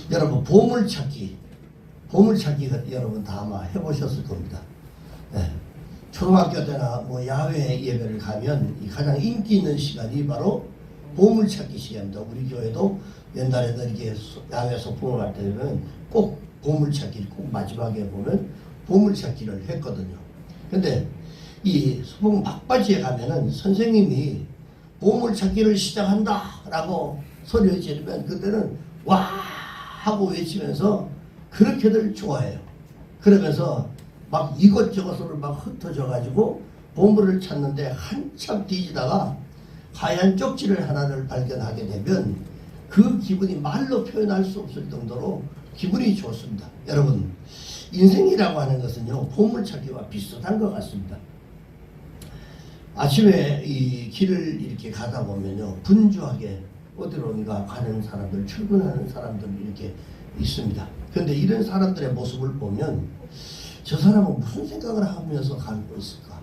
여러분 보물찾기 여러분 다 아마 해보셨을 겁니다. 네. 초등학교 때나 뭐 야외 예배를 가면 이 가장 인기 있는 시간이 바로 보물찾기 시간입니다. 우리 교회도 옛날에도 이렇게 야외 소풍을 갈 때는 꼭 보물찾기를 꼭 마지막에 보면 보물찾기를 했거든요. 근데 이 소풍 막바지에 가면은 선생님이 보물찾기를 시작한다 라고 소리를 지르면 그때는 와 하고 외치면서 그렇게들 좋아해요. 그러면서 막 이것저것으로 막 흩어져 가지고 보물을 찾는데 한참 뒤지다가 하얀 쪽지를 하나를 발견하게 되면 그 기분이 말로 표현할 수 없을 정도로 기분이 좋습니다. 여러분 인생이라고 하는 것은요 보물찾기와 비슷한 것 같습니다. 아침에 이 길을 이렇게 가다 보면요 분주하게 어디론가 가는 사람들, 출근하는 사람들 이렇게 있습니다. 그런데 이런 사람들의 모습을 보면 저 사람은 무슨 생각을 하면서 가고 있을까?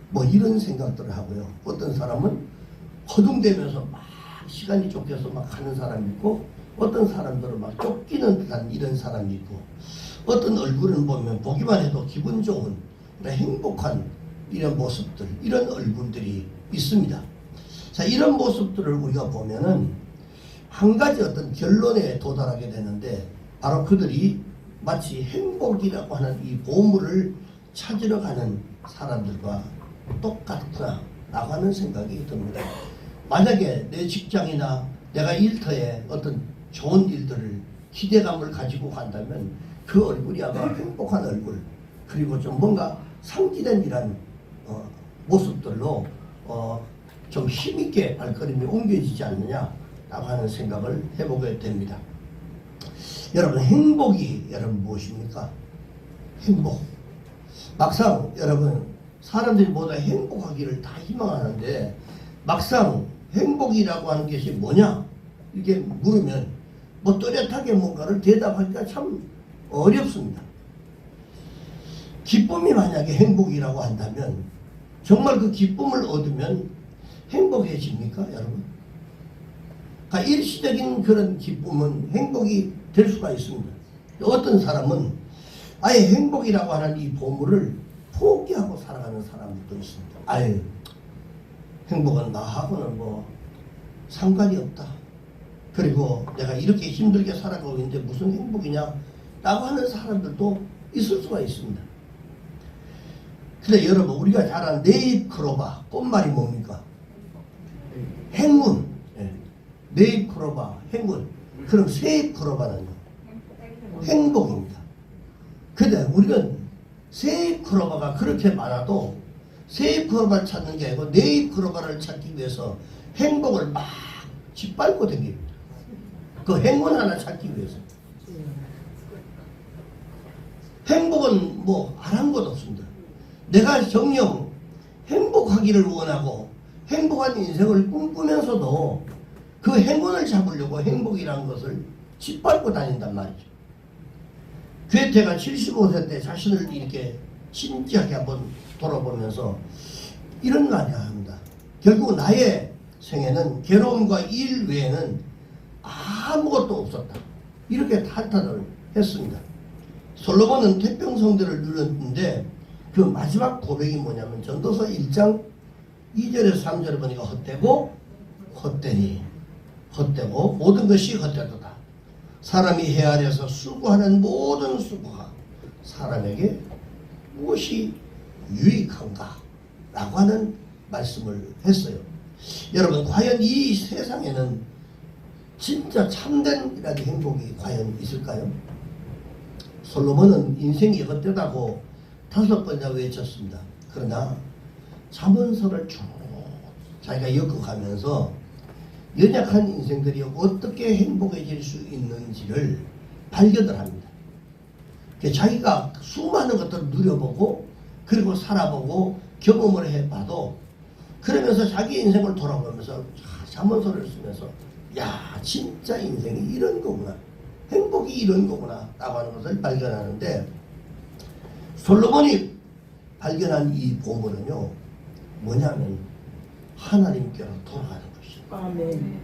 뭐 이런 생각들을 하고요. 어떤 사람은 허둥대면서 막 시간이 쫓겨서 막 가는 사람이 있고, 어떤 사람들은 막 쫓기는 듯한 이런 사람이 있고, 어떤 얼굴을 보면 보기만 해도 기분 좋은 행복한 이런 모습들, 이런 얼굴들이 있습니다. 자, 이런 모습들을 우리가 보면은 한 가지 어떤 결론에 도달하게 되는데, 바로 그들이 마치 행복이라고 하는 이 보물을 찾으러 가는 사람들과 똑같구나 라고 하는 생각이 듭니다. 만약에 내 직장이나 내가 일터에 어떤 좋은 일들을 기대감을 가지고 간다면 그 얼굴이 아마 행복한 얼굴, 그리고 좀 뭔가 상기된 이런 모습들로 좀 힘있게 발걸음이 옮겨지지 않느냐라고 하는 생각을 해보게 됩니다. 여러분 행복이 여러분 무엇입니까? 행복. 막상 여러분 사람들이 모두 행복하기를 다 희망하는데 막상 행복이라고 하는 것이 뭐냐 이렇게 물으면 뭐 또렷하게 뭔가를 대답하기가 참 어렵습니다. 기쁨이 만약에 행복이라고 한다면 정말 그 기쁨을 얻으면 행복해집니까 여러분? 그러니까 일시적인 그런 기쁨은 행복이 될 수가 있습니다. 어떤 사람은 아예 행복이라고 하는 이 보물을 포기하고 살아가는 사람들도 있습니다. 아예 행복은 나하고는 뭐 상관이 없다. 그리고 내가 이렇게 힘들게 살아가고 있는데 무슨 행복이냐 라고 하는 사람들도 있을 수가 있습니다. 근데 여러분 우리가 잘 아는 네잎 크로바 꽃말이 뭡니까? 행운. 네잎 크로바 행운. 그럼 세잎 크로바는요? 행복입니다. 근데 우리는 세잎 크로바가 그렇게 많아도 세잎 크로바를 찾는 게 아니고 네잎 크로바를 찾기 위해서 행복을 막 짓밟고 다닙니다. 그 행운 하나 찾기 위해서. 행복은 뭐 안 한 것 없습니다. 내가 정녕 행복하기를 원하고 행복한 인생을 꿈꾸면서도 그 행운을 잡으려고 행복이라는 것을 짓밟고 다닌단 말이죠. 괴테가 75세 때 자신을 이렇게 진지하게 한번 돌아보면서 이런 말을 합니다. 결국 나의 생애는 괴로움과 일 외에는 아무것도 없었다. 이렇게 한탄을 했습니다. 솔로몬은 태평성대를 누렸는데 그 마지막 고백이 뭐냐면 전도서 1장 2절에서 3절에 보니까 헛되고 헛되니 헛되고 모든 것이 헛되도다. 사람이 헤아려서 수고하는 모든 수고가 사람에게 무엇이 유익한가 라고 하는 말씀을 했어요. 여러분 과연 이 세상에는 진짜 참된 이라는 행복이 과연 있을까요? 솔로몬은 인생이 헛되다고 5번이나 외쳤습니다. 그러나 잠언서를 쭉 자기가 엮어가면서 연약한 인생들이 어떻게 행복해질 수 있는지를 발견을 합니다. 자기가 수많은 것들을 누려보고 그리고 살아보고 경험을 해봐도 그러면서 자기 인생을 돌아보면서 잠언서를 쓰면서 야 진짜 인생이 이런 거구나, 행복이 이런 거구나 라고 하는 것을 발견하는데, 솔로몬이 발견한 이 보물은요 뭐냐면 하나님께로 돌아가는 것입니다. 아멘.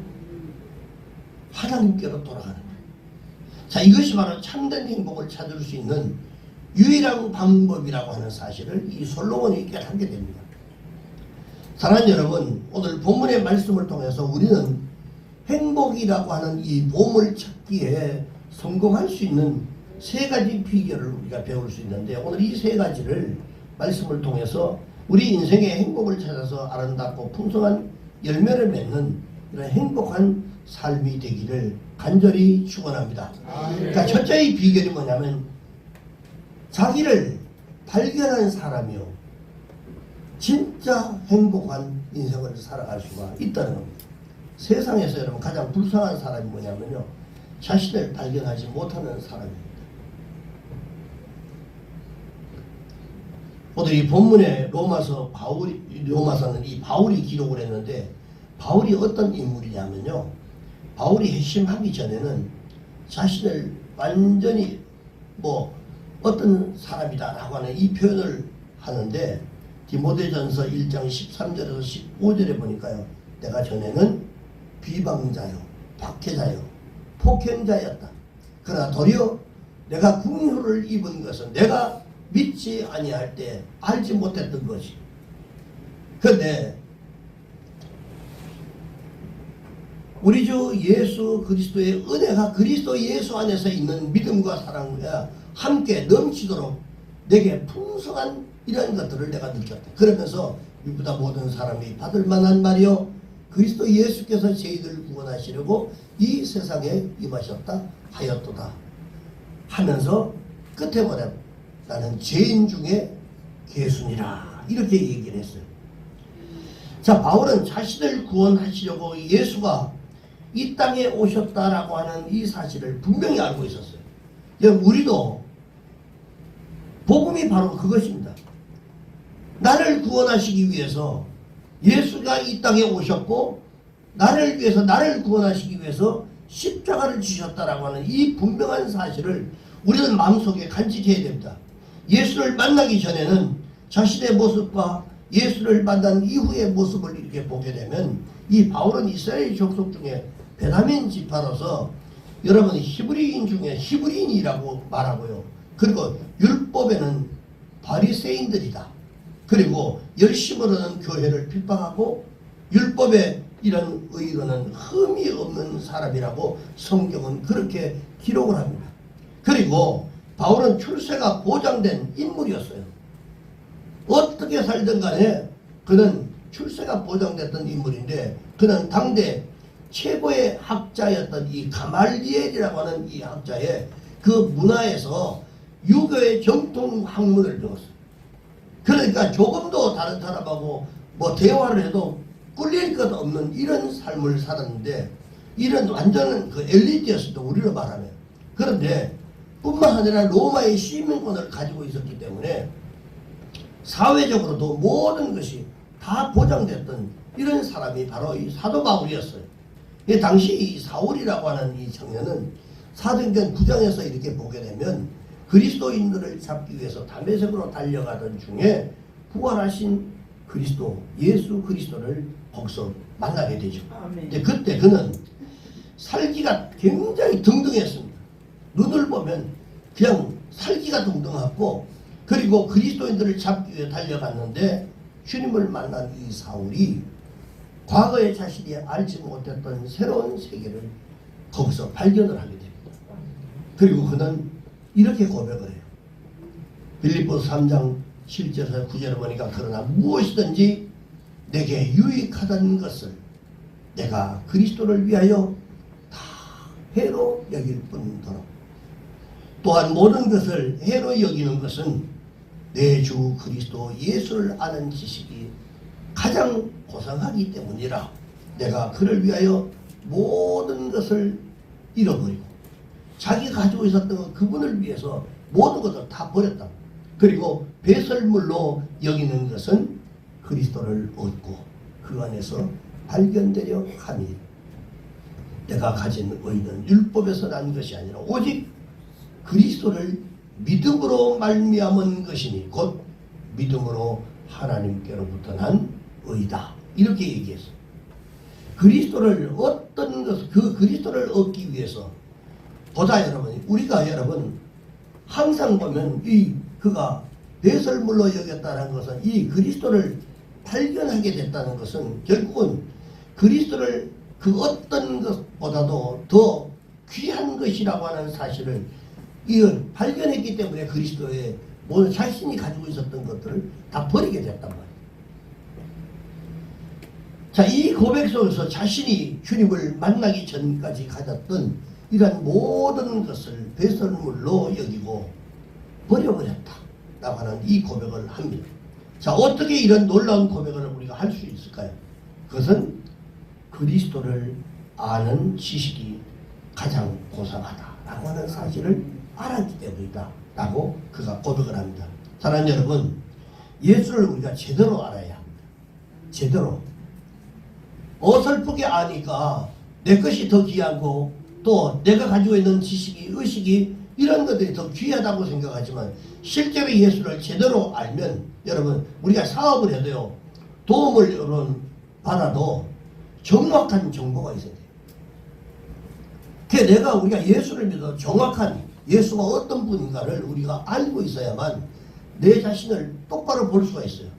하나님께로 돌아가는 거예요. 자, 이것이 바로 참된 행복을 찾을 수 있는 유일한 방법이라고 하는 사실을 이 솔로몬이 깨닫게 됩니다. 사랑하는 여러분, 오늘 본문의 말씀을 통해서 우리는 행복이라고 하는 이 보물 찾기에 성공할 수 있는 세 가지 비결을 우리가 배울 수 있는데, 오늘 이 세 가지를 말씀을 통해서 우리 인생의 행복을 찾아서 아름답고 풍성한 열매를 맺는 이런 행복한 삶이 되기를 간절히 축원합니다. 그러니까 첫째의 비결이 뭐냐면 자기를 발견한 사람이요 진짜 행복한 인생을 살아갈 수가 있다는 겁니다. 세상에서 여러분 가장 불쌍한 사람이 뭐냐면요, 자신을 발견하지 못하는 사람입니다. 오늘 이 본문에 로마서는 이 바울이 기록을 했는데, 바울이 어떤 인물이냐면요, 바울이 회심하기 전에는 자신을 완전히 어떤 사람이다라고 하는 이 표현을 하는데, 디모데전서 1장 13절에서 15절에 보니까요, 내가 전에는 비방자요, 박해자요, 폭행자였다. 그러나 도리어 내가 궁유를 입은 것은 내가 믿지 아니할 때 알지 못했던 것이. 그런데 우리 주 예수 그리스도의 은혜가 그리스도 예수 안에서 있는 믿음과 사랑과 함께 넘치도록 내게 풍성한 이런 것들을 내가 느꼈다. 그러면서 이보다 모든 사람이 받을 만한 말이요, 그리스도 예수께서 저희들을 구원하시려고 이 세상에 임하셨다 하였도다 하면서 끝에 뭐냐, 나는 죄인 중에 괴순이라 이렇게 얘기를 했어요. 자, 바울은 자신을 구원하시려고 예수가 이 땅에 오셨다라고 하는 이 사실을 분명히 알고 있었어요. 우리도 복음이 바로 그것입니다. 나를 구원하시기 위해서 예수가 이 땅에 오셨고, 나를 위해서, 나를 구원하시기 위해서 십자가를 지셨다라고 하는 이 분명한 사실을 우리는 마음속에 간직해야 됩니다. 예수를 만나기 전에는 자신의 모습과 예수를 만난 이후의 모습을 이렇게 보게 되면, 이 바울은 이스라엘 족속 중에 베냐민 지파로서 여러분 히브리인 중에 히브리인이라고 말하고요, 그리고 율법에는 바리새인들이다, 그리고 열심으로는 교회를 핍박하고 율법의 이런 의로는 흠이 없는 사람이라고 성경은 그렇게 기록을 합니다. 그리고 바울은 출세가 보장된 인물이었어요. 어떻게 살든 간에 그는 출세가 보장됐던 인물인데, 그는 당대 최고의 학자였던 이 가말리엘이라고 하는 이 학자의 그 문화에서 유교의 정통 학문을 배웠어요. 그러니까 조금도 다른 사람하고 대화를 해도 꿀릴 것 없는 이런 삶을 살았는데, 이런 완전한 그 엘리트였습니다, 우리로 말하면. 그런데 뿐만 아니라 로마의 시민권을 가지고 있었기 때문에 사회적으로도 모든 것이 다 보장됐던 이런 사람이 바로 이 사도 바울이었어요. 당시 이 사울이라고 하는 이 청년은 사도행전 9장에서 이렇게 보게 되면 그리스도인들을 잡기 위해서 다메섹으로 달려가던 중에 부활하신 그리스도, 예수 그리스도를 거기서 만나게 되죠. 근데 그때 그는 살기가 굉장히 등등했습니다. 눈을 보면 그냥 살기가 등등하고, 그리고 그리스도인들을 잡기 위해 달려갔는데 주님을 만난 이 사울이 과거에 자신이 알지 못했던 새로운 세계를 거기서 발견을 하게 됩니다. 그리고 그는 이렇게 고백을 해요. 빌립보서 3장 7절에서 9절을 보니까, 그러나 무엇이든지 내게 유익하다는 것을 내가 그리스도를 위하여 다 해로 여길 뿐더러, 또한 모든 것을 해로 여기는 것은 내 주 그리스도 예수를 아는 지식이 가장 고상하기 때문이라. 내가 그를 위하여 모든 것을 잃어버리고 자기가 가지고 있었던 그분을 위해서 모든 것을 다 버렸다. 그리고 배설물로 여기는 것은 그리스도를 얻고 그 안에서 발견되려 하니, 내가 가진 의는 율법에서 난 것이 아니라 오직 그리스도를 믿음으로 말미암은 것이니 곧 믿음으로 하나님께로부터 난 의다. 이렇게 얘기했어요. 그리스도를 어떤 것, 그 그리스도를 얻기 위해서 보다 여러분, 우리가 여러분 항상 보면 그가 배설물로 여겼다는 것은 이 그리스도를 발견하게 됐다는 것은 결국은 그리스도를 그 어떤 것보다도 더 귀한 것이라고 하는 사실을 발견했기 때문에 그리스도의 모든 자신이 가지고 있었던 것들을 다 버리게 됐단 말이에요. 자, 이 고백 속에서 자신이 주님을 만나기 전까지 가졌던 이러한 모든 것을 배설물로 여기고 버려버렸다라고 하는 이 고백을 합니다. 자, 어떻게 이런 놀라운 고백을 우리가 할 수 있을까요? 그것은 그리스도를 아는 지식이 가장 고상하다라고 하는 사실을 알았기 때문이다 라고 그가 고백을 합니다. 사랑하는 여러분, 예수를 우리가 제대로 알아야 합니다. 제대로. 어설프게 아니까 내 것이 더 귀하고 또 내가 가지고 있는 지식이, 의식이 이런 것들이 더 귀하다고 생각하지만 실제로 예수를 제대로 알면 여러분, 우리가 사업을 해도요, 도움을 여러분 받아도 정확한 정보가 있어야 돼요. 그래서 우리가 예수를 믿어 정확한 예수가 어떤 분인가를 우리가 알고 있어야만 내 자신을 똑바로 볼 수가 있어요.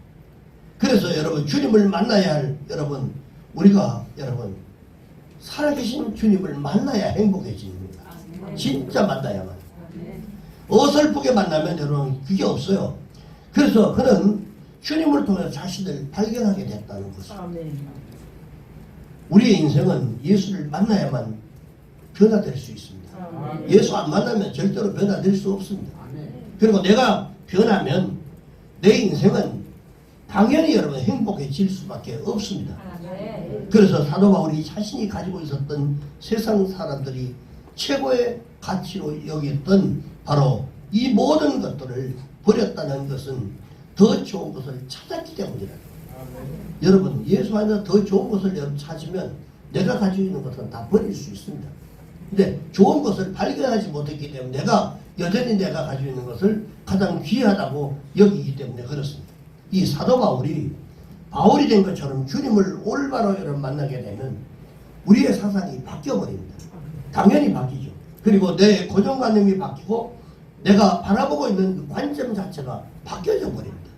그래서 여러분, 주님을 만나야 할 여러분, 우리가 여러분 살아계신 주님을 만나야 행복해집니다. 진짜 만나야만. 어설프게 만나면 여러분 그게 없어요. 그래서 그는 주님을 통해 자신을 발견하게 됐다는 것입니다. 우리의 인생은 예수를 만나야만 변화될 수 있습니다. 예수 안 만나면 절대로 변화될 수 없습니다. 그리고 내가 변하면 내 인생은 당연히 여러분 행복해질 수밖에 없습니다. 그래서 사도 바울이 자신이 가지고 있었던 세상 사람들이 최고의 가치로 여겼던 바로 이 모든 것들을 버렸다는 것은 더 좋은 것을 찾았기 때문이다. 여러분, 예수 안에서 더 좋은 것을 찾으면 내가 가지고 있는 것은 다 버릴 수 있습니다. 근데 좋은 것을 발견하지 못했기 때문에 여전히 내가 가지고 있는 것을 가장 귀하다고 여기기 때문에 그렇습니다. 이 사도 바울이 된 것처럼 주님을 올바로 여러분 만나게 되면 우리의 사상이 바뀌어버립니다. 당연히 바뀌죠. 그리고 내 고정관념이 바뀌고 내가 바라보고 있는 그 관점 자체가 바뀌어져 버립니다.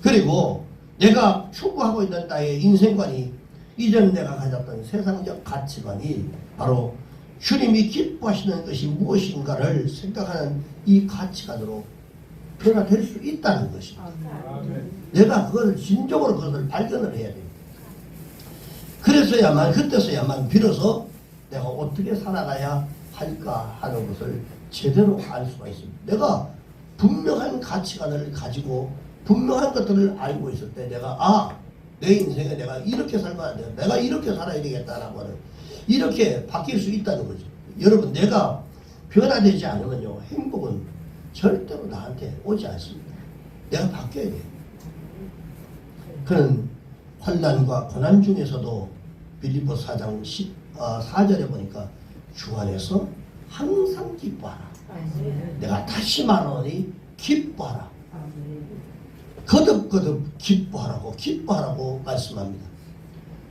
그리고 내가 추구하고 있는 나의 인생관이 이전 내가 가졌던 세상적 가치관이 바로 주님이 기뻐하시는 것이 무엇인가를 생각하는 이 가치관으로 변화될 수 있다는 것입니다. 내가 그것을 진정으로 그것을 발견을 해야 됩니다. 그래서야만, 그때서야만 비로소 내가 어떻게 살아가야 할까 하는 것을 제대로 알 수가 있습니다. 내가 분명한 가치관을 가지고 분명한 것들을 알고 있을 때 내가 내 인생에 내가 이렇게 살면 안 돼요. 내가 이렇게 살아야 되겠다라고 하는 이렇게 바뀔 수 있다는 거죠. 여러분, 내가 변화되지 않으면요, 행복은 절대로 나한테 오지 않습니다. 내가 바뀌어야 돼요. 그는 환난과 고난 중에서도 빌립보 4장 4절에 보니까 주 안에서 항상 기뻐하라. 내가 다시 말하노니 기뻐하라. 거듭거듭 기뻐하라고 말씀합니다.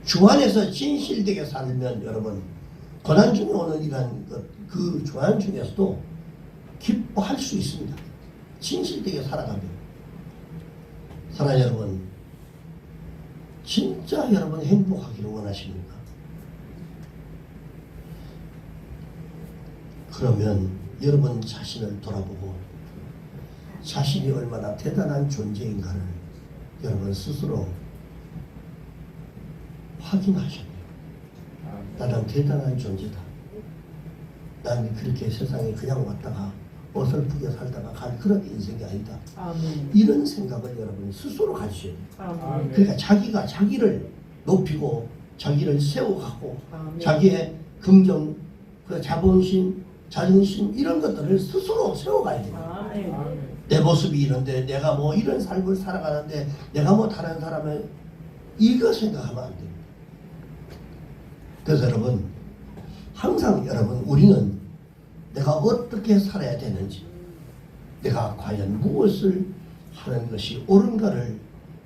주 안에서 진실되게 살면 여러분, 고난 중에 오는 이러한 그 고난 중에서도 기뻐할 수 있습니다. 진실되게 살아가면. 사랑하는 여러분, 진짜 여러분 행복하기를 원하십니까? 그러면 여러분 자신을 돌아보고 자신이 얼마나 대단한 존재인가를 여러분 스스로 확인하셔야 돼요. 나는 대단한 존재다. 난 그렇게 세상에 그냥 왔다가 어설프게 살다가 갈 그런 인생이 아니다. 이런 생각을 여러분 스스로 가지셔야 돼요. 그러니까 자기가 자기를 높이고 자기를 세워가고 자기의 긍정, 자본심, 자존심 이런 것들을 스스로 세워가야 돼요. 내 모습이 이런데 내가 뭐 이런 삶을 살아가는데 내가 뭐 다른 사람을 이거 생각하면 안 됩니다. 그래서 여러분, 항상 여러분 우리는 내가 어떻게 살아야 되는지, 내가 과연 무엇을 하는 것이 옳은가를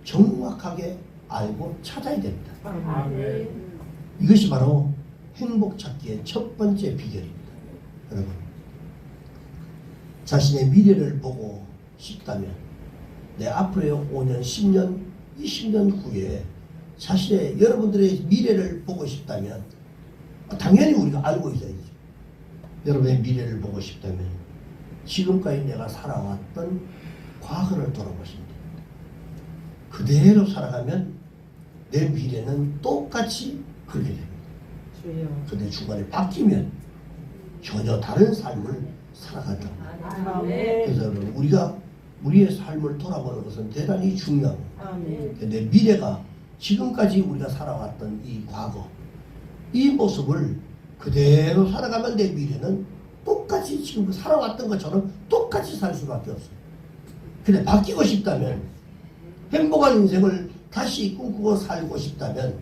정확하게 알고 찾아야 됩니다. 이것이 바로 행복 찾기의 첫 번째 비결입니다. 여러분, 자신의 미래를 보고 싶다면 내 앞으로의 5년, 10년, 20년 후에 자신의 여러분들의 미래를 보고 싶다면 당연히 우리가 알고 있어야죠. 여러분의 미래를 보고 싶다면 지금까지 내가 살아왔던 과거를 돌아보시면 됩니다. 그대로 살아가면 내 미래는 똑같이 그렇게 됩니다. 근데 중간에 바뀌면 전혀 다른 삶을 살아간다. 그래서 여러분 우리가 우리의 삶을 돌아보는 것은 대단히 중요합니다. 근데 미래가 지금까지 우리가 살아왔던 이 과거 이 모습을 그대로 살아가면 내 미래는 똑같이 지금 살아왔던 것처럼 똑같이 살 수밖에 없어요. 근데 바뀌고 싶다면 행복한 인생을 다시 꿈꾸고 살고 싶다면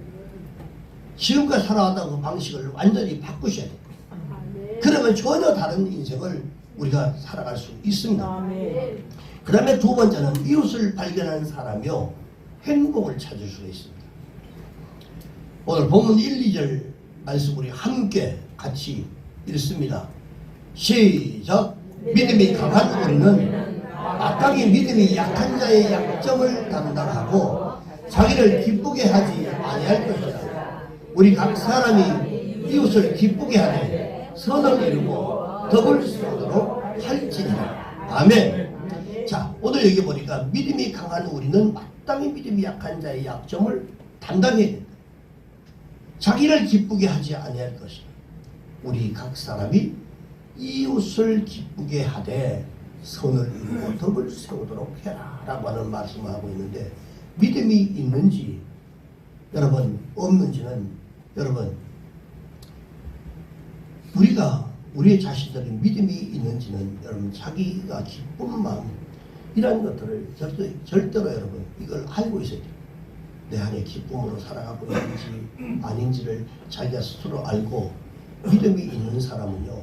지금까지 살아왔던 그 방식을 완전히 바꾸셔야 돼요. 그러면 전혀 다른 인생을 우리가 살아갈 수 있습니다. 그 다음에 두 번째는 이웃을 발견하는 사람이요 행복을 찾을 수가 있습니다. 오늘 본문 1, 2절 말씀 우리 함께 같이 읽습니다. 시작. 믿음이 강한 우리는 마땅히 믿음이 약한 자의 약점을 담당하고 자기를 기쁘게 하지 아니할 것이라. 우리 각 사람이 이웃을 기쁘게 하되 선을 이루고 덕을 세우도록 할지니라. 아멘. 자, 오늘 여기 보니까 믿음이 강한 우리는 마땅히 믿음이 약한 자의 약점을 담당해야 된다. 자기를 기쁘게 하지 아니할 것이라. 우리 각 사람이 이웃을 기쁘게 하되 선을 이루고 덕을 세우도록 해라 라고 하는 말씀을 하고 있는데, 믿음이 있는지 여러분 없는지는 여러분 우리의 자신들이 믿음이 있는지는 여러분 자기가 기쁜 마음 이런 것들을 절대로 여러분 이걸 알고 있어야 돼요. 내 안에 기쁨으로 살아가고 있는지 아닌지를 자기가 스스로 알고, 믿음이 있는 사람은요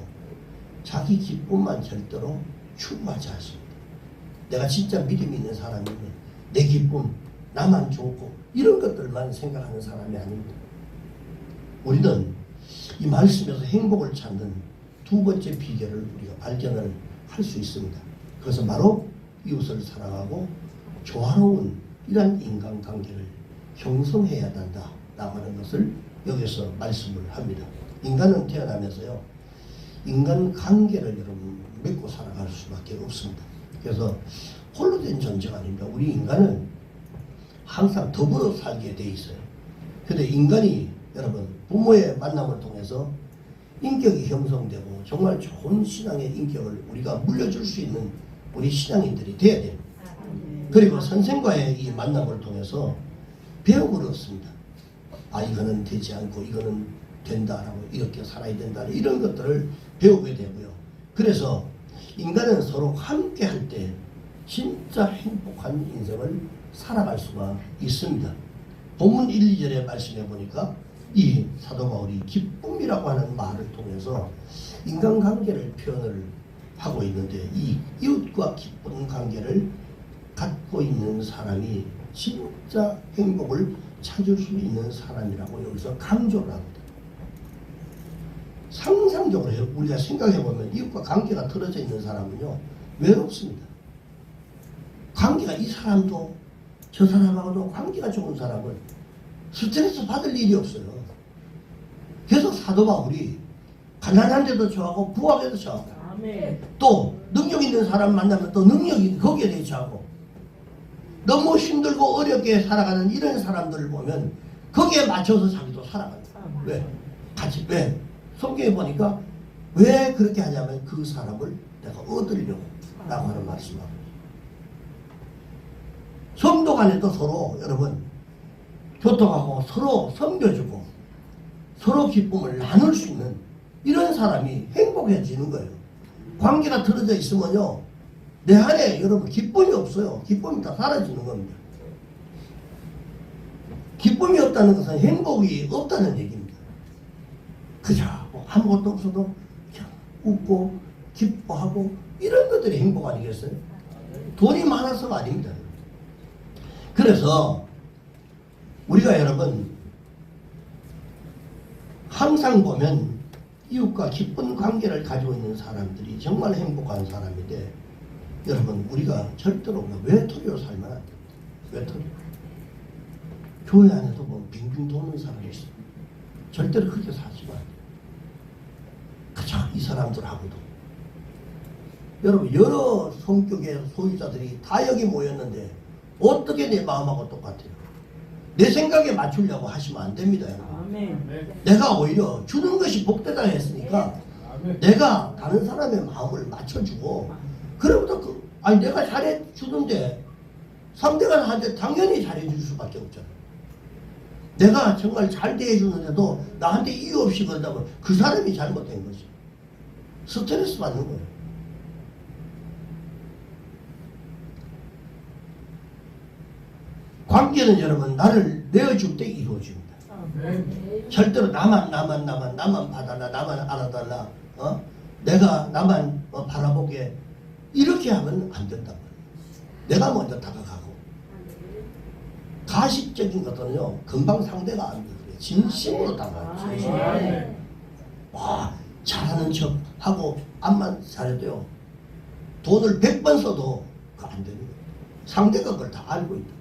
자기 기쁨만 절대로 추구하지 않습니다. 내가 진짜 믿음이 있는 사람이면 내 기쁨, 나만 좋고 이런 것들만 생각하는 사람이 아닙니다. 우리는 이 말씀에서 행복을 찾는 두 번째 비결을 우리가 발견을 할 수 있습니다. 그것은 바로 이웃을 사랑하고 조화로운 이러한 인간관계를 형성해야 한다 라고 하는 것을 여기서 말씀을 합니다. 인간은 태어나면서요 인간관계를 여러분 맺고 살아갈 수밖에 없습니다. 그래서 홀로 된 존재가 아닙니다. 우리 인간은 항상 더불어 살게 돼 있어요. 근데 인간이 여러분 부모의 만남을 통해서 인격이 형성되고 정말 좋은 신앙의 인격을 우리가 물려줄 수 있는 우리 신앙인들이 돼야 됩니다. 그리고 선생과의 이 만남을 통해서 배움을 얻습니다. 아, 이거는 되지 않고 이거는 된다라고, 이렇게 살아야 된다, 이런 것들을 배우게 되고요. 그래서 인간은 서로 함께 할 때 진짜 행복한 인생을 살아갈 수가 있습니다. 본문 1, 2절에 말씀해 보니까 이 사도 바울이 기쁨이라고 하는 말을 통해서 인간관계를 표현을 하고 있는데, 이 이웃과 기쁜 관계를 갖고 있는 사람이 진짜 행복을 찾을 수 있는 사람이라고 여기서 강조를 합니다. 상상적으로 우리가 생각해보면 이웃과 관계가 틀어져 있는 사람은요 외롭습니다. 관계가, 이 사람도 저 사람하고도 관계가 좋은 사람은 스트레스 받을 일이 없어요. 그래서 사도 바울이 가난한데도 좋아하고 부하게도 좋아하고, 또 능력 있는 사람 만나면 또 능력이 거기에 대해 좋아하고, 너무 힘들고 어렵게 살아가는 이런 사람들을 보면 거기에 맞춰서 자기도 살아간다. 왜? 같이, 왜? 성경에 보니까 왜 그렇게 하냐면 그 사람을 내가 얻으려고 라고 하는 말씀입니다. 성도 간에도 서로 여러분 교통하고 서로 섬겨주고 서로 기쁨을 나눌 수 있는 이런 사람이 행복해지는 거예요. 관계가 틀어져 있으면요 내 안에 여러분 기쁨이 없어요. 기쁨이 다 사라지는 겁니다. 기쁨이 없다는 것은 행복이 없다는 얘기입니다. 그저 뭐 아무것도 없어도 그냥 웃고 기뻐하고 이런 것들이 행복 아니겠어요? 돈이 많아서가 아닙니다. 그래서 우리가 여러분 항상 보면 이웃과 기쁜 관계를 가지고 있는 사람들이 정말 행복한 사람인데, 여러분 우리가 절대로 외톨이로 살면 안 됩니다. 외톨이. 교회 안에도 뭐 빙빙 도는 사람이 있어요. 절대로 그렇게 사시면 안 돼요. 그저 이 사람들하고도. 여러분 여러 성격의 소유자들이 다 여기 모였는데 어떻게 내 마음하고 똑같아요? 내 생각에 맞추려고 하시면 안 됩니다. 아멘. 내가 오히려 주는 것이 복되다 했으니까 내가 다른 사람의 마음을 맞춰주고, 그러고도 아니 내가 잘해주는데 상대가 나한테 당연히 잘해줄 수밖에 없잖아. 내가 정말 잘 대해주는데도 나한테 이유 없이 그런다면 그 사람이 잘못된 거지. 스트레스 받는 거예요. 관계는 여러분 나를 내어줄 때 이루어집니다. 절대로 나만 봐달라, 나만 알아달라, 내가 나만 바라보게 이렇게 하면 안 된단 말이에요. 내가 먼저 다가가고. 가식적인 것들은요 금방 상대가 안 돼요. 진심으로 다가가요. 와, 잘하는 척 하고 암만 잘해도요 돈을 100번 써도 그거 안 되는 거예요. 상대가 그걸 다 알고 있다.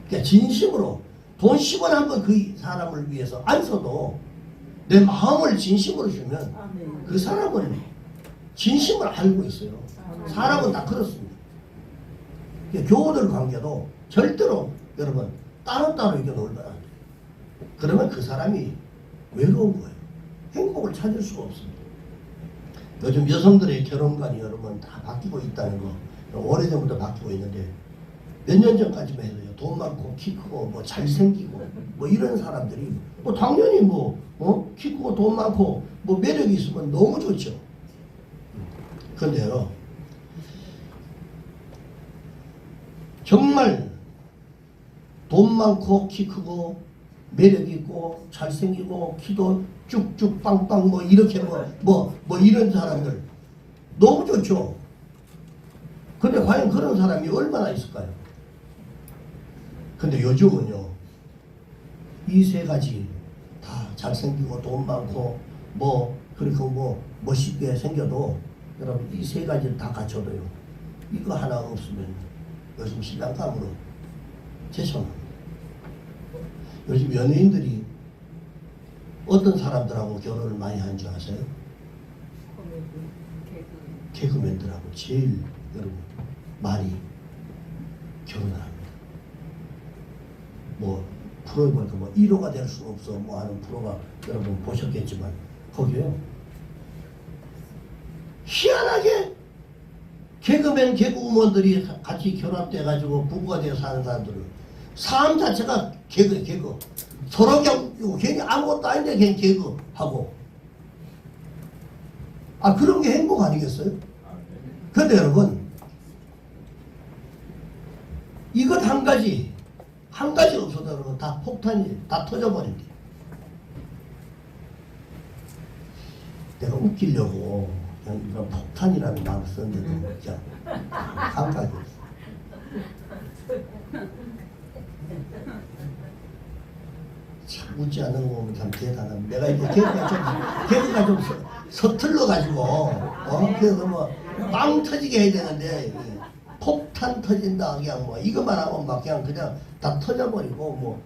그러니까 진심으로 돈 10원 한번 그 사람을 위해서 안 써도 내 마음을 진심으로 주면 그 사람은 진심을 알고 있어요. 사람은 다 그렇습니다. 그러니까 교우들 관계도 절대로 여러분 따로따로 이겨 놀면 안 돼요. 그러면 그 사람이 외로운 거예요. 행복을 찾을 수가 없습니다. 요즘 여성들의 결혼관이 여러분 다 바뀌고 있다는 거 오래전부터 바뀌고 있는데, 몇 년 전까지만 해도요 돈 많고 키 크고 뭐 잘생기고 뭐 이런 사람들이 뭐 당연히 키 크고 돈 많고 뭐 매력이 있으면 너무 좋죠. 그런데요 정말 돈 많고 키 크고 매력 있고 잘생기고 키도 쭉쭉 빵빵 뭐 이렇게 뭐 이런 사람들 너무 좋죠. 근데 과연 그런 사람이 얼마나 있을까요? 근데 요즘은요 이 세 가지 다 잘생기고 돈 많고 그리고 멋있게 생겨도 여러분 이 세 가지를 다 갖춰도요 이거 하나 없으면 요즘 신랑감으로 제쳐납니다. 요즘 연예인들이 어떤 사람들하고 결혼을 많이 하는 줄 아세요? 개그맨들하고 제일 여러분 많이 결혼을 합니다. 프로에 보니까 1호가 될 수 없어 하는 프로가 여러분 보셨겠지만 거기에요 희한하게 개그맨 개그우먼들이 같이 결합돼 가지고 부부가 되어 사는 사람들은 삶 자체가 개그 서로 괜히 아무것도 아닌데 그냥 개그하고, 그런 게 행복 아니겠어요? 그런데 여러분 이것 한 가지 없어도 여러분 다 폭탄이 다 터져버린대. 내가 웃기려고 그냥 이런 폭탄이라는 말을 썼는데도 그냥 한 가지 없어. 참 웃지 않는 거 보면 참 대단합니다. 내가 이제 개그가 좀 서툴러가지고 그래서 빵 터지게 해야 되는데 폭탄 터진다 그냥 이것만 하면 그냥 다 터져버리고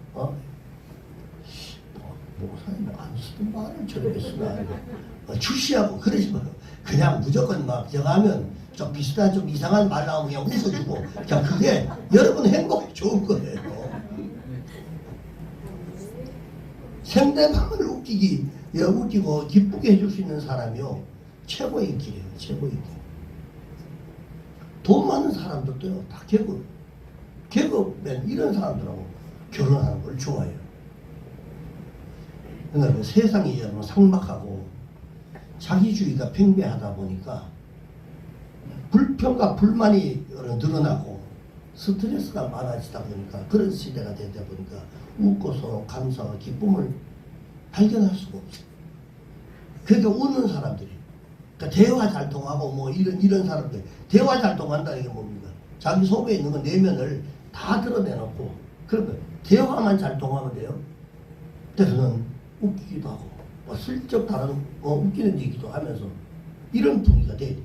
목사님 안 쓰던 말을 저렇게 쓰나 출시하고 그러지 마요. 그냥 무조건 저가면 좀 비슷한 좀 이상한 말 나오면 그냥 웃어주고 그냥 그게 여러분 행복에 좋은 거예요. 상대방을 웃기고 기쁘게 해줄 수 있는 사람이요 최고의 길이에요. 최고의 길. 돈 많은 사람들도요 다 개그맨 이런 사람들하고 결혼하는 걸 좋아해요. 그러니까 세상이 여러분 삭막하고 자기주의가 팽배하다 보니까 불평과 불만이 늘어나고 스트레스가 많아지다 보니까 그런 시대가 되다 보니까 웃고서 감사와 기쁨을 발견할 수가 없어요. 그러니까 웃는 사람들이, 그러니까 대화 잘 통하고 이런 사람들 대화 잘 통한다는 게 뭡니까? 자기 속에 있는 거 내면을 다 드러내놓고 그러면 대화만 잘 통하면 돼요. 때로는 웃기기도 하고 슬쩍 다른 웃기는 얘기도 하면서 이런 분위기가 돼.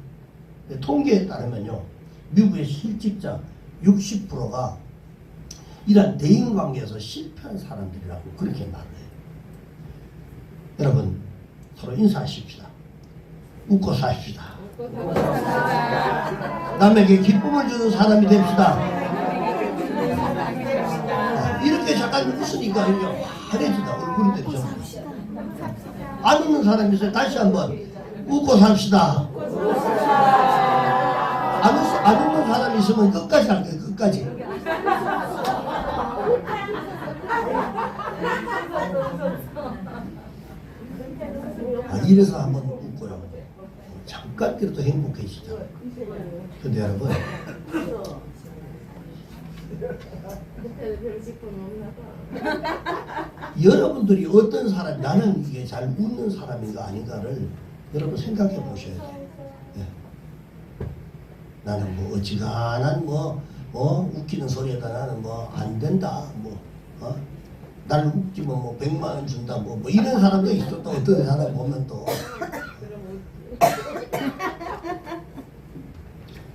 통계에 따르면요, 미국의 실직자 60%가 이런 대인관계에서 실패한 사람들이라고 그렇게 말을 해요. 여러분, 서로 인사하십시다. 웃고 사십시다. 남에게 기쁨을 주는 사람이 됩시다. 이렇게 잠깐 웃으니까 이게 환해지다. 얼굴이 되죠. 안 웃는 사람이 있어요. 다시 한번 웃고 삽시다. 안 웃는 사람이 있으면 끝까지 할게요. 끝까지. 이래서 한번 웃고요. 잠깐이라도 행복해지죠. 근데 여러분, 여러분들이 어떤 사람, 나는 이게 잘 웃는 사람인가 아닌가를 여러분 생각해 보셔야 돼요. 네. 나는 뭐 어지간한 웃기는 소리에다 나는 뭐 안 된다, 나를 웃기면 뭐 100만 원 준다, 뭐 이런 사람도 있어. 또 어떤 사람 보면 또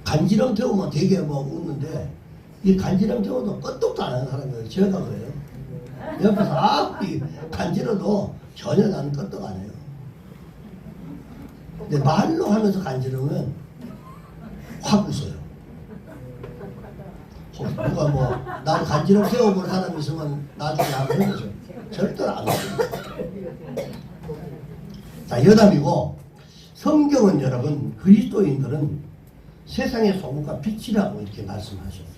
간지럼 태우면 되게 웃는데, 이 간지럼 태워도 끄떡도 안 하는 사람이에요. 제가 그래요. 옆에서 아무리 간지러도 전혀 나는 끄떡 안 해요. 근데 말로 하면서 간지러면 확 웃어요. 혹시 누가 나를 간지럼 태워볼 사람이 있으면 나중에 한번 해보세요. 절대로 안 웃습니다. 자, 여담이고, 성경은 여러분, 그리스도인들은 세상의 소금과 빛이라고 이렇게 말씀하셨어요.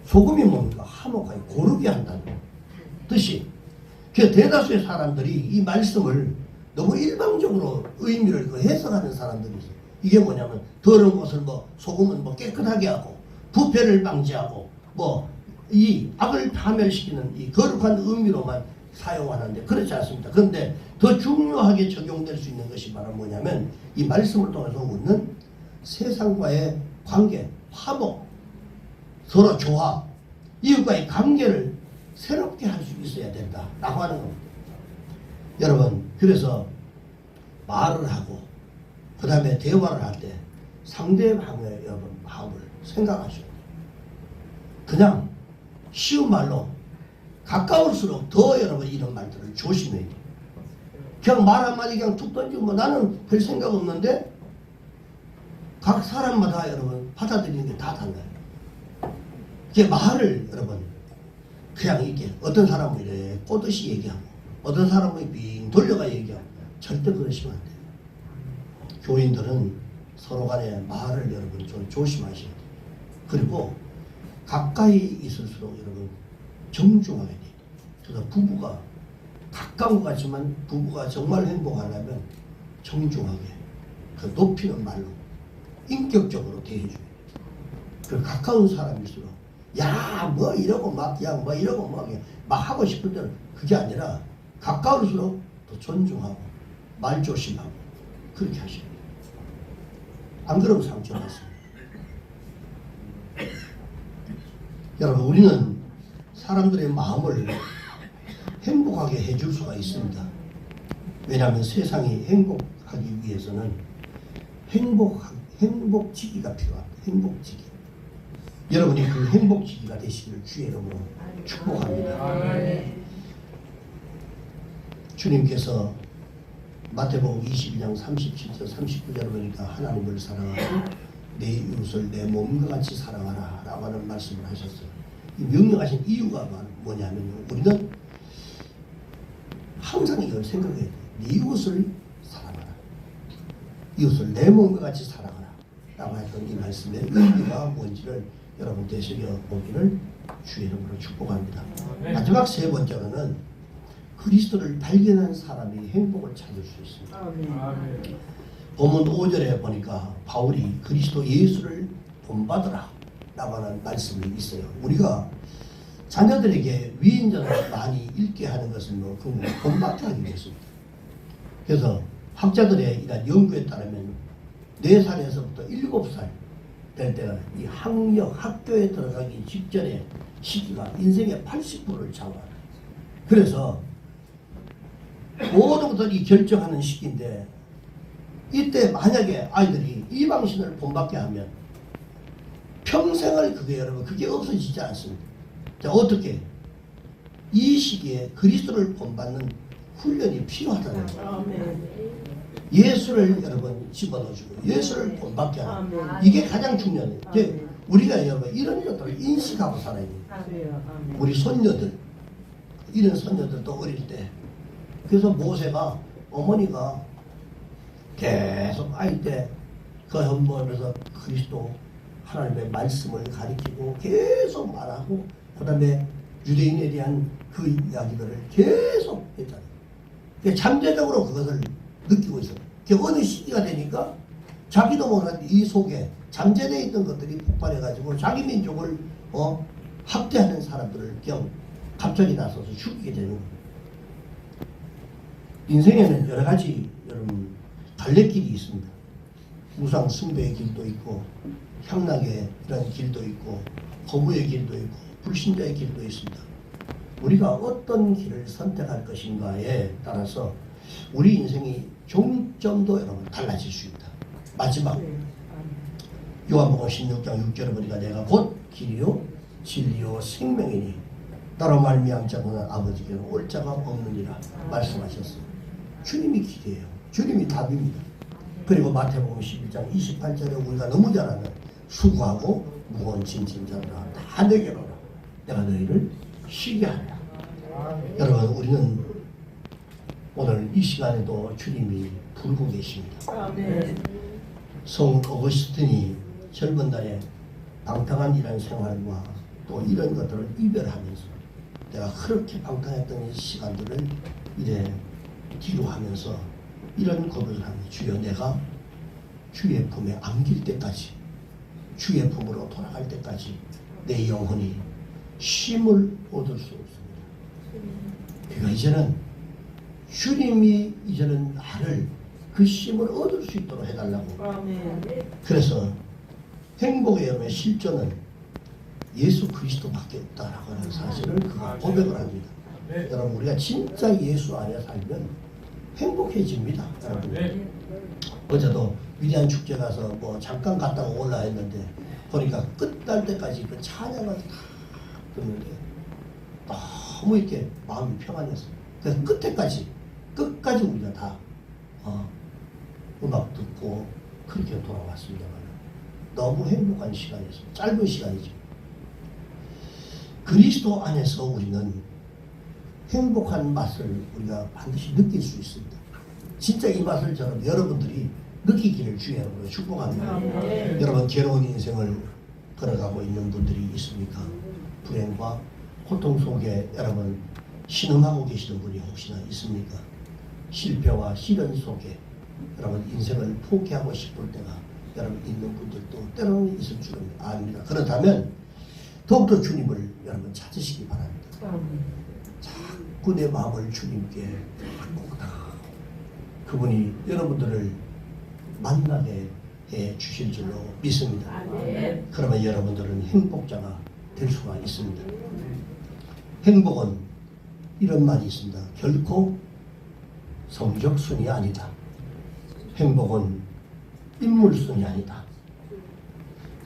소금이 뭡니까? 화목하게 고르게 한다는 뜻이. 그 대다수의 사람들이 이 말씀을 너무 일방적으로 의미를 해석하는 사람들이 있어요. 이게 뭐냐면, 더러운 것을 소금은 깨끗하게 하고, 부패를 방지하고, 이 악을 파멸시키는 이 거룩한 의미로만 사용하는데, 그렇지 않습니다. 그런데 더 중요하게 적용될 수 있는 것이 바로 뭐냐면, 이 말씀을 통해서 묻는 세상과의 관계, 화목, 서로 조화, 이웃과의 관계를 새롭게 할 수 있어야 된다라고 하는 겁니다. 여러분, 그래서 말을 하고 그 다음에 대화를 할 때 상대방의 여러분 마음을 생각하셔야 돼요. 그냥 쉬운 말로 가까울수록 더 여러분 이런 말들을 조심해야 돼요. 그냥 말 한마디 그냥 툭 던지고 나는 별 생각 없는데, 각 사람마다 여러분 받아들이는 게 다 달라요. 그 말을 여러분 그냥 이렇게 어떤 사람은 이렇게 꼬듯이 얘기하고 어떤 사람은 빙 돌려가 얘기하고, 절대 그러시면 안 돼요. 교인들은 서로 간에 말을 여러분 좀 조심하셔야 돼요. 그리고 가까이 있을수록 여러분 정중하게 돼요. 그래서 부부가 가까운 것 같지만 부부가 정말 행복하려면 정중하게 그 높이는 말로 인격적으로 대해줘야 돼요. 그 가까운 사람일수록 이러고 막 하고 싶을 때는 그게 아니라 가까울수록 더 존중하고 말 조심하고 그렇게 하셔야 돼요. 안 그러면 상처받습니다. 여러분, 우리는 사람들의 마음을 행복하게 해줄 수가 있습니다. 왜냐하면 세상이 행복하기 위해서는 행복지기가 필요합니다. 행복지기. 여러분이 그 행복지기가 되시기를 주의 이름으로 축복합니다. 주님께서 마태복음 22장 37절 39절을 보니까 하나님을 사랑하고 내 이웃을 내 몸과 같이 사랑하라 라고 하는 말씀을 하셨어요. 이 명령하신 이유가 뭐냐면요, 우리는 항상 이걸 생각해야 돼요. 네 이웃을 사랑하라, 이웃을 내 몸과 같이 사랑하라 라고 했던 이 말씀의 의미가 뭔지를 여러분 되새겨보기를 주의 이름으로 축복합니다. 마지막 세 번째로는 그리스도를 발견한 사람이 행복을 찾을 수 있습니다. 본문 5절에 보니까 바울이 그리스도 예수를 본받으라 라고 하는 말씀이 있어요. 우리가 자녀들에게 위인전을 많이 읽게 하는 것은 본받게 하기 위해서입니다. 그래서 학자들의 이런 연구에 따르면 4살에서부터 7살 될 때가 이 학교에 들어가기 직전의 시기가 인생의 80%를 장악합니다. 그래서 모든 것들이 결정하는 시기인데 이때 만약에 아이들이 이방신을 본받게 하면 평생을 그게 여러분 그게 없어지지 않습니다. 자, 어떻게 이 시기에 그리스도를 본받는 훈련이 필요하다는 거예요. 예수를 여러분 집어넣어주고 예수를 본받게 하는 이게 가장 중요해요. 우리가 여러분 이런 것들을 인식하고 살아야 돼요. 우리 손녀들 이런 손녀들도 어릴 때 그래서 모세가 어머니가 계속 아이 때 그 현모하면서 그리스도 하나님의 말씀을 가리키고 계속 말하고 그 다음에 유대인에 대한 그 이야기들을 계속 했잖아요. 그러니까 잠재적으로 그것을 느끼고 있어요. 어느 시기가 되니까 자기도 모르는 이 속에 잠재되어 있던 것들이 폭발해가지고 자기 민족을 학대하는 사람들을 갑자기 나서서 죽이게 되는 거예요. 인생에는 여러 가지 여러분 갈래길이 있습니다. 우상 숭배의 길도 있고 향락의 이런 길도 있고 거부의 길도 있고 불신자의 길도 있습니다. 우리가 어떤 길을 선택할 것인가에 따라서 우리 인생이 종점도 여러분 달라질 수 있다. 마지막 요한복음 16장 6절에 보니까 내가 곧 길이요 진리요 생명이니 나로 말미암지 않고는 아버지께로 올 자가 없느니라 말씀하셨어요. 주님이 길이에요. 주님이 답입니다. 그리고 마태복음 11장 28절에 우리가 너무 잘 아는 수고하고 무거운 짐진 자들아 다 내게로 오라. 내가 너희를 쉬게 하리라. 여러분 우리는 오늘 이 시간에도 주님이 부르고 계십니다. 성 어거스틴이 젊은 날에 방탕한 이런 생활과 또 이런 것들을 이별하면서 내가 그렇게 방탕했던 시간들을 이제 뒤로 하면서 이런 고백을 합니다. 주여 내가 주의 품에 안길 때까지 주의 품으로 돌아갈 때까지 내 영혼이 쉼을 얻을 수 없습니다. 그러니까 이제는 주님이 이제는 나를 그 쉼을 얻을 수 있도록 해달라고. 그래서 행복의 여러분의 실존은 예수 그리스도밖에 없다라고 하는 사실을 그가 고백을 합니다. 여러분 우리가 진짜 예수 안에 살면 행복해집니다. 여러분. 어제도 위대한 축제 가서 뭐 잠깐 갔다가 올라 했는데 보니까 끝날 때까지 그 찬양을 다 듣는데 너무 이렇게 마음이 평안했어요. 그래서 끝까지 우리가 다 음악 듣고 그렇게 돌아왔습니다. 너무 행복한 시간이었습니다. 짧은 시간이죠. 그리스도 안에서 우리는 행복한 맛을 우리가 반드시 느낄 수 있습니다. 진짜 이 맛을 저는 여러분들이 느끼기를 주의 이름으로 축복합니다. 여러분 괴로운 인생을 걸어가고 있는 분들이 있습니까? 불행과 고통 속에 여러분 신음하고 계시는 분이 혹시나 있습니까? 실패와 시련 속에 여러분 인생을 포기하고 싶을 때가 여러분 있는 분들도 때로는 있을 줄은 압니다. 그렇다면 더욱더 주님을 여러분 찾으시기 바랍니다. 자꾸 내 마음을 주님께 그분이 여러분들을 만나게 해 주실 줄로 믿습니다. 그러면 여러분들은 행복자가 될 수가 있습니다. 행복은 이런 말이 있습니다. 결코 성적순이 아니다. 행복은 인물순이 아니다.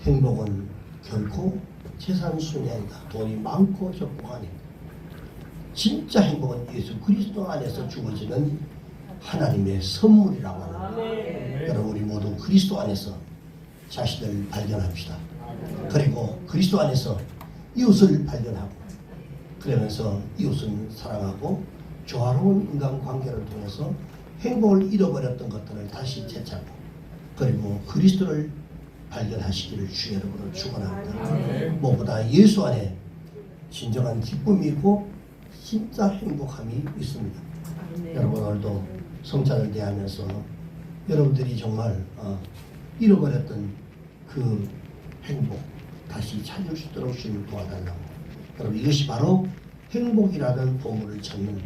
행복은 결코 재산순이 아니다. 돈이 많고 적고가 아니다. 진짜 행복은 예수 그리스도 안에서 주어지는 하나님의 선물이라고 합니다. 여러분 우리 모두 그리스도 안에서 자신을 발견합시다. 그리고 그리스도 안에서 이웃을 발견하고 그러면서 이웃은 사랑하고 조화로운 인간관계를 통해서 행복을 잃어버렸던 것들을 다시 되찾고 그리고 그리스도를 발견하시기를 주의 이름으로 축원합니다. 무엇보다 예수 안에 진정한 기쁨이 있고 진짜 행복함이 있습니다. 여러분 오늘도 성찬을 대하면서 여러분들이 정말 잃어버렸던 그 행복 다시 찾을 수 있도록 주님을 도와달라고. 여러분 이것이 바로 행복이라는 보물을 찾는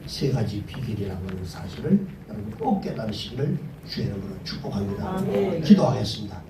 세 가지 비결이라고 하는 사실을 여러분 꼭 깨달으시기를 주의 이름으로 축복합니다. 기도하겠습니다.